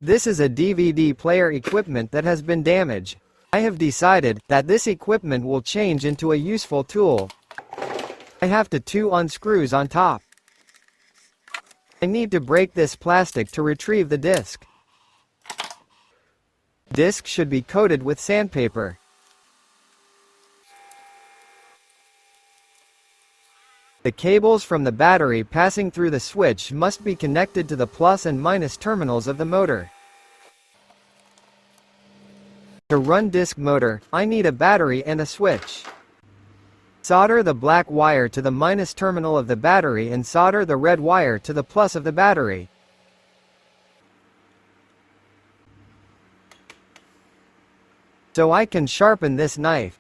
This is a DVD player equipment that has been damaged. I have decided that this equipment will change into a useful tool. I have two unscrews on top. I need to break this plastic to retrieve the disc. Disc should be coated with sandpaper. The cables from the battery passing through the switch must be connected to the plus and minus terminals of the motor. To run disc motor, I need a battery and a switch. Solder the black wire to the minus terminal of the battery and solder the red wire to the plus of the battery. So I can sharpen this knife.